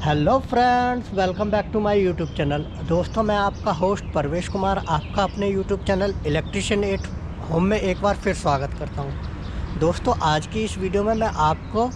Hello friends, welcome back to my YouTube channel. दोस्तों, मैं आपका होस्ट परवेश कुमार आपका अपने YouTube channel electrician at home में एक बार फिर स्वागत करता हूं। दोस्तों, आज की इस वीडियो में मैं आपको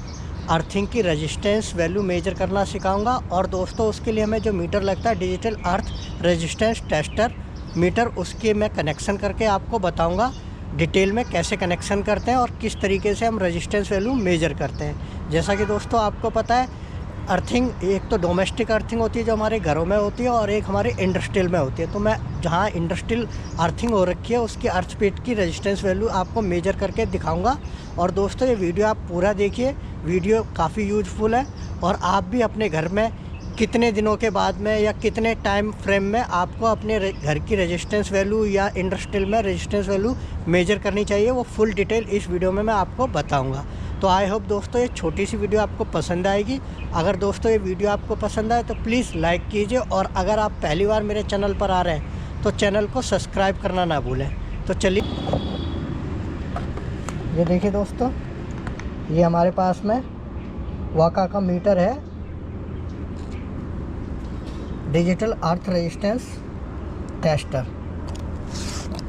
अर्थिंग की रेजिस्टेंस वैल्यू मेजर करना सिखाऊंगा। और दोस्तों, उसके लिए हमें जो मीटर लगता है digital earth resistance tester metre, उसके मैं कनेक्शन करके आपको बताऊँगा डिटेल में कैसे कनेक्शन करते हैं और किस तरीके से हम रेजिस्टेंस वैल्यू मेजर करते हैं। जैसा कि दोस्तों आपको पता है, अर्थिंग एक तो डोमेस्टिक अर्थिंग होती है जो हमारे घरों में होती है, और एक हमारे इंडस्ट्रियल में होती है। तो मैं जहाँ इंडस्ट्रियल अर्थिंग हो रखी है उसकी अर्थ स्पीड की रेजिस्टेंस वैल्यू आपको मेजर करके दिखाऊंगा। और दोस्तों, ये वीडियो आप पूरा देखिए, वीडियो काफ़ी यूजफुल है। और आप भी अपने घर में कितने दिनों के बाद में या कितने टाइम फ्रेम में आपको अपने घर की रेजिस्टेंस वैल्यू या इंडस्ट्रियल में रेजिस्टेंस वैल्यू मेजर करनी चाहिए, वो फुल डिटेल इस वीडियो में मैं आपको बताऊंगा। तो आई होप दोस्तों ये छोटी सी वीडियो आपको पसंद आएगी। अगर दोस्तों ये वीडियो आपको पसंद आए तो प्लीज़ लाइक कीजिए, और अगर आप पहली बार मेरे चैनल पर आ रहे हैं तो चैनल को सब्सक्राइब करना ना भूलें। तो चलिए, ये देखिए दोस्तों, ये हमारे पास में वाका का मीटर है, डिजिटल अर्थ रेजिस्टेंस टेस्टर।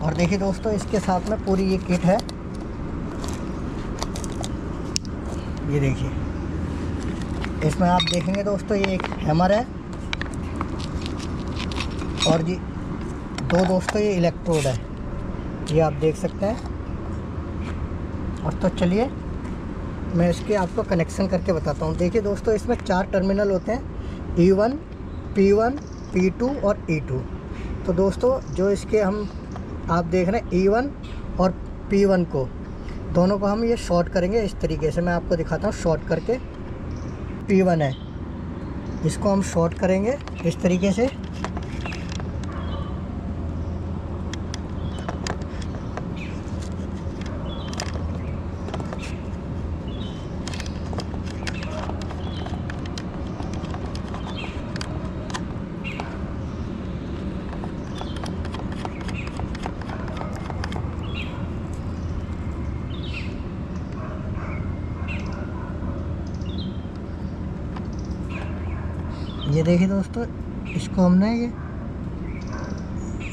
और देखिए दोस्तों, इसके साथ में पूरी ये किट है। ये देखिए, इसमें आप देखेंगे दोस्तों, ये एक हैमर है, और जी दोस्तों ये इलेक्ट्रोड है, ये आप देख सकते हैं। और तो चलिए मैं इसके आपको कनेक्शन करके बताता हूँ। देखिए दोस्तों, इसमें 4 टर्मिनल होते हैं, E1, P1, P2 और E2। तो दोस्तों, जो इसके हम आप देख रहे हैं E1 और P1 को, दोनों को हम ये शॉर्ट करेंगे इस तरीके से। मैं आपको दिखाता हूँ शॉर्ट करके। P1 है, इसको हम शॉर्ट करेंगे इस तरीके से। ये देखिए दोस्तों, इसको हमने ये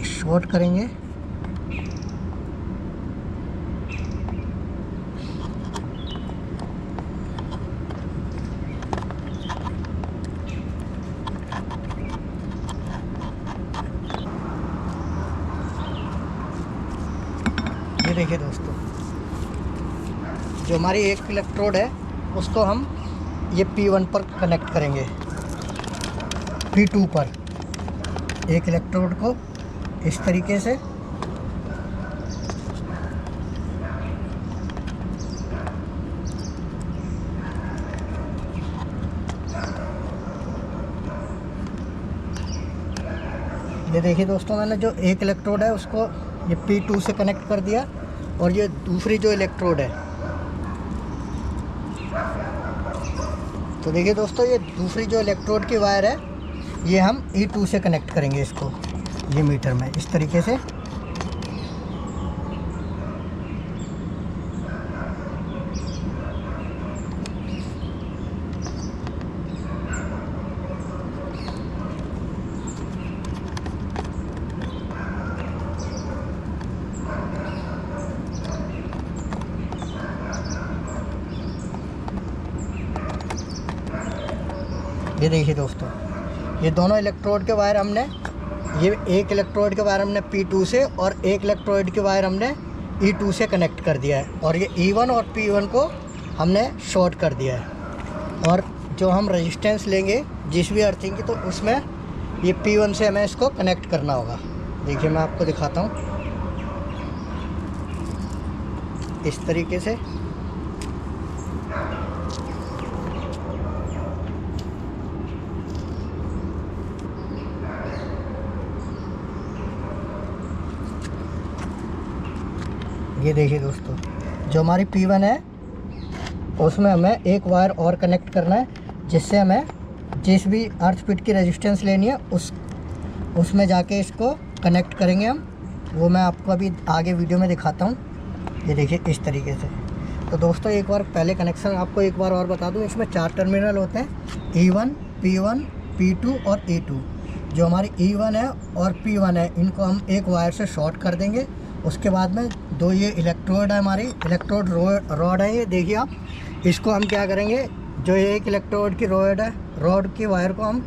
शॉर्ट करेंगे। ये देखिए दोस्तों, जो हमारी एक इलेक्ट्रोड है उसको हम ये P1 पर कनेक्ट करेंगे, P2 पर एक इलेक्ट्रोड को इस तरीके से। ये देखिए दोस्तों, मैंने जो एक इलेक्ट्रोड है उसको ये P2 से कनेक्ट कर दिया, और ये दूसरी जो इलेक्ट्रोड है, तो देखिए दोस्तों, ये दूसरी जो इलेक्ट्रोड की वायर है ये हम E2 से कनेक्ट करेंगे इसको, ये मीटर में इस तरीके से। ये देखिए दोस्तों, ये दोनों इलेक्ट्रोड के वायर हमने, ये एक इलेक्ट्रोड के वायर हमने P2 से और एक इलेक्ट्रोड के वायर हमने E2 से कनेक्ट कर दिया है, और ये E1 और P1 को हमने शॉर्ट कर दिया है। और जो हम रेजिस्टेंस लेंगे जिस भी अर्थिंग की, तो उसमें ये P1 से हमें इसको कनेक्ट करना होगा। देखिए मैं आपको दिखाता हूँ इस तरीके से। ये देखिए दोस्तों, जो हमारी P1 है उसमें हमें एक वायर और कनेक्ट करना है, जिससे हमें जिस भी अर्थ स्पीड की रेजिस्टेंस लेनी है उसमें जाके इसको कनेक्ट करेंगे हम। वो मैं आपको अभी आगे वीडियो में दिखाता हूँ। ये देखिए इस तरीके से। तो दोस्तों, एक बार पहले कनेक्शन आपको एक बार और बता दूँ, इसमें 4 टर्मिनल होते हैं, E1, P1, P2 और E2। जो हमारी E1 है और P1 है, इनको हम एक वायर से शॉर्ट कर देंगे। उसके बाद में दो ये इलेक्ट्रोड है, हमारी इलेक्ट्रोड रॉड है, ये देखिए आप। इसको हम क्या करेंगे, जो ये एक इलेक्ट्रोड की रॉड है, रॉड की वायर को हम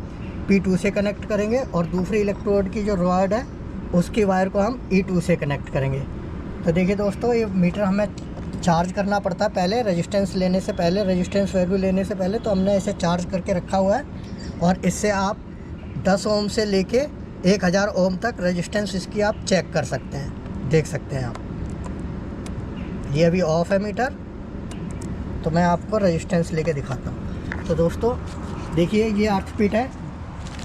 P2 से कनेक्ट करेंगे और दूसरी इलेक्ट्रोड की जो रॉड है उसकी वायर को हम E2 से कनेक्ट करेंगे। तो देखिए दोस्तों, ये मीटर हमें चार्ज करना पड़ता है पहले, रेजिस्टेंस लेने से पहले, रेजिस्टेंस वैल्यू लेने से पहले। तो हमने इसे चार्ज करके रखा हुआ है और इससे आप 10 ओम से लेके 1000 ओम तक रेजिस्टेंस इसकी आप चेक कर सकते हैं, देख सकते हैं आप। ये अभी ऑफ है मीटर, तो मैं आपको रेजिस्टेंस लेके दिखाता हूँ। तो दोस्तों देखिए, ये अर्थ पिट है,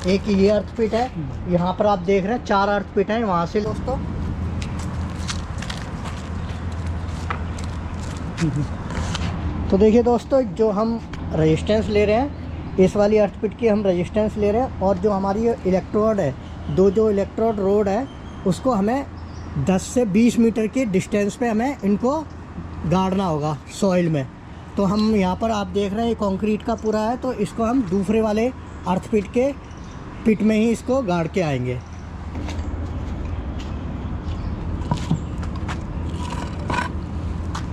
एक ये अर्थ पिट है, यहाँ पर आप देख रहे हैं 4 अर्थ पिट हैं वहाँ से दोस्तों। तो देखिए दोस्तों, जो हम रेजिस्टेंस ले रहे हैं, इस वाली अर्थ पिट की हम रेजिस्टेंस ले रहे हैं, और जो हमारी इलेक्ट्रोड है, जो इलेक्ट्रोड रोड है, उसको हमें 10 से 20 मीटर की डिस्टेंस पे हमें इनको गाड़ना होगा सॉइल में। तो हम यहाँ पर आप देख रहे हैं ये कंक्रीट का पूरा है, तो इसको हम दूसरे वाले अर्थ पिट में ही इसको गाड़ के आएंगे।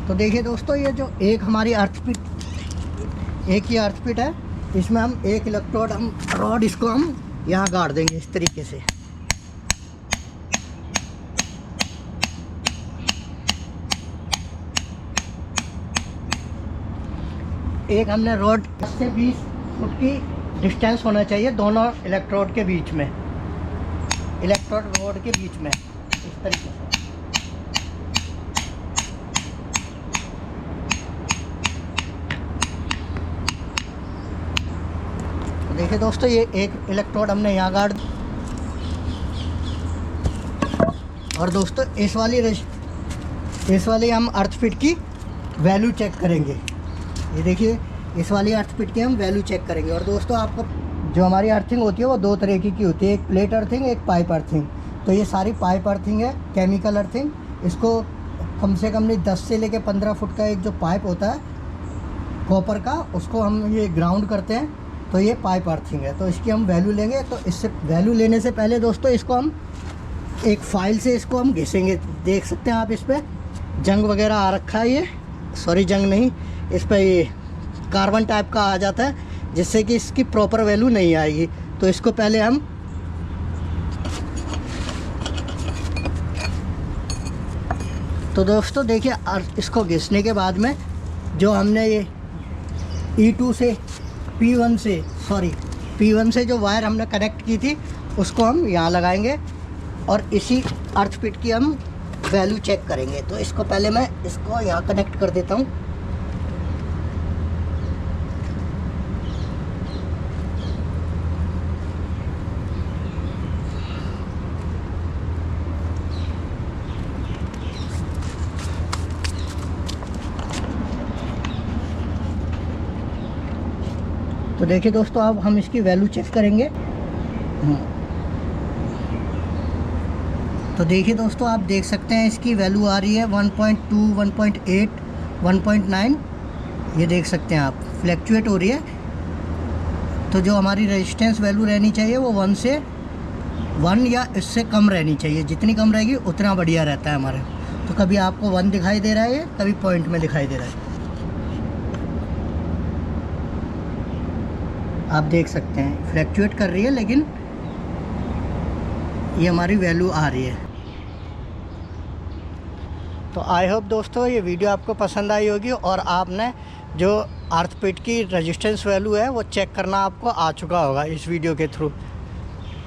तो देखिए दोस्तों, ये जो एक हमारी एक ही अर्थ पिट है, इसमें हम एक इलेक्ट्रोड रॉड इसको हम यहाँ गाड़ देंगे इस तरीके से। एक हमने रॉड 10 से 20 फुट की डिस्टेंस होना चाहिए दोनों इलेक्ट्रोड के बीच में, इलेक्ट्रोड रॉड के बीच में, इस तरीके से। तो देखिए दोस्तों, ये एक इलेक्ट्रोड हमने यहाँ गाड़ दी। और दोस्तों इस वाली हम अर्थ पिट की वैल्यू चेक करेंगे। ये देखिए, इस वाली अर्थ पिट की हम वैल्यू चेक करेंगे। और दोस्तों, आपको जो हमारी अर्थिंग होती है वो 2 तरीके की होती है, एक प्लेट अर्थिंग, एक पाइप अर्थिंग। तो ये सारी पाइप अर्थिंग है, केमिकल अर्थिंग। इसको कम से कम नहीं 10 से लेके 15 फुट का एक जो पाइप होता है कॉपर का, उसको हम ये ग्राउंड करते हैं, तो ये पाइप अर्थिंग है। तो इसकी हम वैल्यू लेंगे। तो इससे वैल्यू लेने से पहले दोस्तों, इसको हम एक फाइल से इसको हम घिसेंगे। देख सकते हैं आप, इस पर जंग वगैरह आ रखा है, ये सॉरी जंग नहीं, इस पर ये कार्बन टाइप का आ जाता है, जिससे कि इसकी प्रॉपर वैल्यू नहीं आएगी। तो इसको पहले हम तो दोस्तों देखिए, इसको घिसने के बाद में जो हमने ये E2 से P1 से जो वायर हमने कनेक्ट की थी, उसको हम यहाँ लगाएंगे और इसी अर्थ पिट की हम वैल्यू चेक करेंगे। तो इसको पहले मैं इसको यहाँ कनेक्ट कर देता हूँ। तो देखिए दोस्तों, अब हम इसकी वैल्यू चेक करेंगे। तो देखिए दोस्तों, आप देख सकते हैं इसकी वैल्यू आ रही है 1.2, 1.8, 1.9। ये देख सकते हैं आप, फ्लैक्चुएट हो रही है। तो जो हमारी रेजिस्टेंस वैल्यू रहनी चाहिए वो 1 या इससे कम रहनी चाहिए। जितनी कम रहेगी उतना बढ़िया रहता है हमारे। तो कभी आपको 1 दिखाई दे रहा है, कभी पॉइंट में दिखाई दे रहा है। आप देख सकते हैं फ्लैक्चुएट कर रही है, लेकिन ये हमारी वैल्यू आ रही है। तो आई होप दोस्तों ये वीडियो आपको पसंद आई होगी और आपने जो अर्थ पिट की रेजिस्टेंस वैल्यू है वो चेक करना आपको आ चुका होगा इस वीडियो के थ्रू।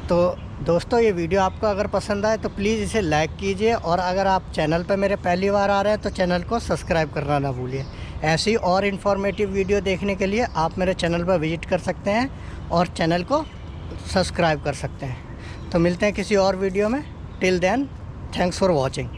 तो दोस्तों ये वीडियो आपको अगर पसंद आए तो प्लीज़ इसे लाइक कीजिए, और अगर आप चैनल पर मेरे पहली बार आ रहे हैं तो चैनल को सब्सक्राइब करना ना भूलिए। ऐसी और इन्फॉर्मेटिव वीडियो देखने के लिए आप मेरे चैनल पर विजिट कर सकते हैं और चैनल को सब्सक्राइब कर सकते हैं। तो मिलते हैं किसी और वीडियो में। Till then, thanks for watching.